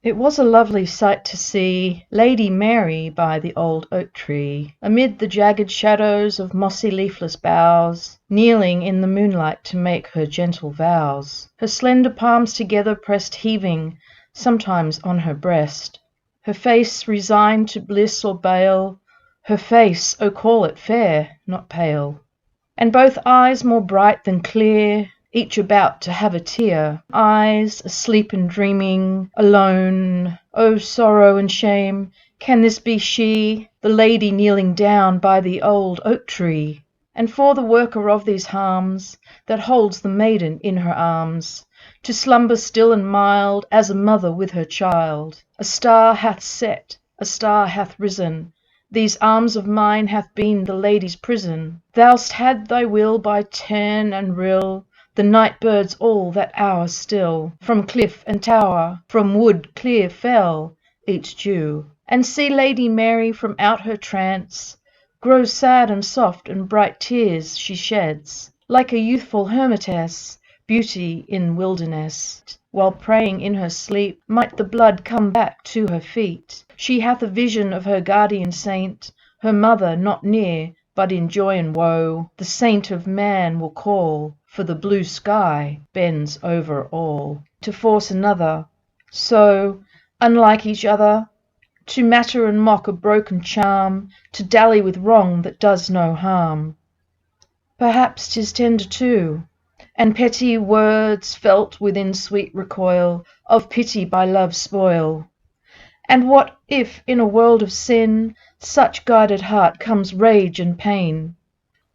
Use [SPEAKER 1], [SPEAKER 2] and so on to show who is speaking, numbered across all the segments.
[SPEAKER 1] It was a lovely sight to see Lady Mary by the old oak tree, amid the jagged shadows of mossy leafless boughs, kneeling in the moonlight to make her gentle vows, her slender palms together pressed heaving, sometimes on her breast, her face resigned to bliss or bale, her face, oh call it fair, not pale, and both eyes more bright than clear, each about to have a tear, eyes asleep and dreaming, alone. Oh, sorrow and shame, can this be she, the lady kneeling down by the old oak tree? And for the worker of these harms, that holds the maiden in her arms, to slumber still and mild as a mother with her child, a star hath set, a star hath risen, these arms of mine hath been the lady's prison. Thou'st had thy will by turn and rill, the night birds all that hour still, from cliff and tower, from wood clear fell each dew. And see Lady Mary from out her trance grow sad and soft, and bright tears she sheds, like a youthful hermitess, beauty in wilderness, while praying in her sleep might the blood come back to her feet. She hath a vision of her guardian saint, her mother not near, but in joy and woe the saint of man will call, for the blue sky bends over all. To force another, so unlike each other, to matter and mock a broken charm, to dally with wrong that does no harm. Perhaps 'tis tender too, and petty words felt within sweet recoil of pity by love spoil. And what if in a world of sin such guided heart comes rage and pain?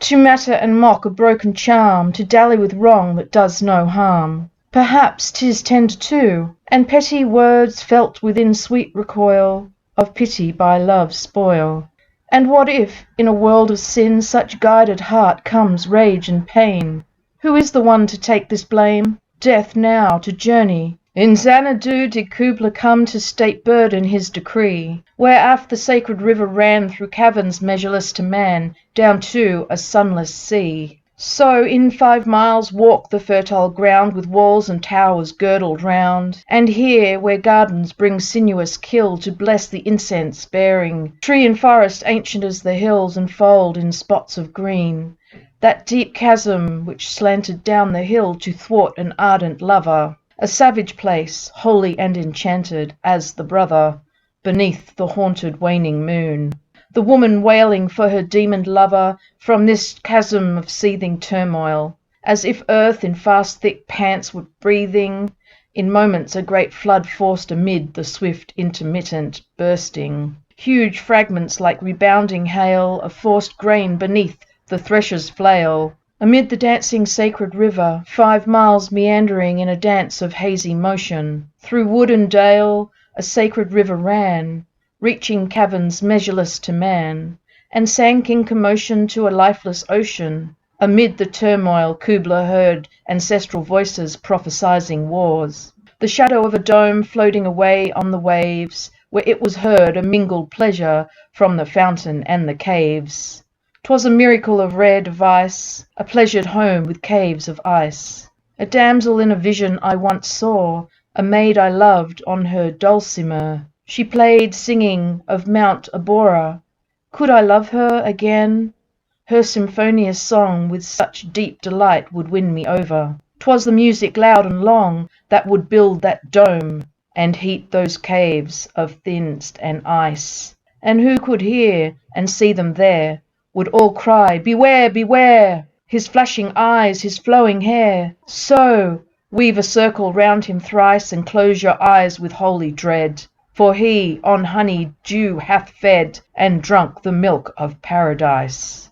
[SPEAKER 1] To matter and mock a broken charm, to dally with wrong that does no harm. Perhaps 'tis tender too, and petty words felt within sweet recoil of pity by love spoil. And what if in a world of sin such guided heart comes rage and pain? Who is the one to take this blame? Death now to journey. In Xanadu did Kubla come to state burden his decree, where aft the sacred river ran through caverns measureless to man, down to a sunless sea. So in 5 miles walk the fertile ground, with walls and towers girdled round, and here where gardens bring sinuous kill to bless the incense bearing, tree and forest ancient as the hills enfold in spots of green, that deep chasm which slanted down the hill to thwart an ardent lover, a savage place, holy and enchanted as the brother, beneath the haunted waning moon. The woman wailing for her demoned lover from this chasm of seething turmoil, as if earth in fast thick pants were breathing, in moments a great flood forced amid the swift intermittent bursting. Huge fragments like rebounding hail of forced grain beneath the thresher's flail. Amid the dancing sacred river, 5 miles meandering in a dance of hazy motion, through wood and dale a sacred river ran, reaching caverns measureless to man, and sank in commotion to a lifeless ocean. Amid the turmoil Kubla heard ancestral voices prophesying wars, the shadow of a dome floating away on the waves, where it was heard a mingled pleasure from the fountain and the caves. 'Twas a miracle of rare device, a pleasured home with caves of ice. A damsel in a vision I once saw, a maid I loved on her dulcimer. She played singing of Mount Abora. Could I love her again? Her symphonious song with such deep delight would win me over. 'Twas the music loud and long that would build that dome and heat those caves of thinst and ice. And who could hear and see them there would all cry, "Beware, beware! His flashing eyes, his flowing hair!" So weave a circle round him thrice, and close your eyes with holy dread, for he on honey dew hath fed, and drunk the milk of paradise.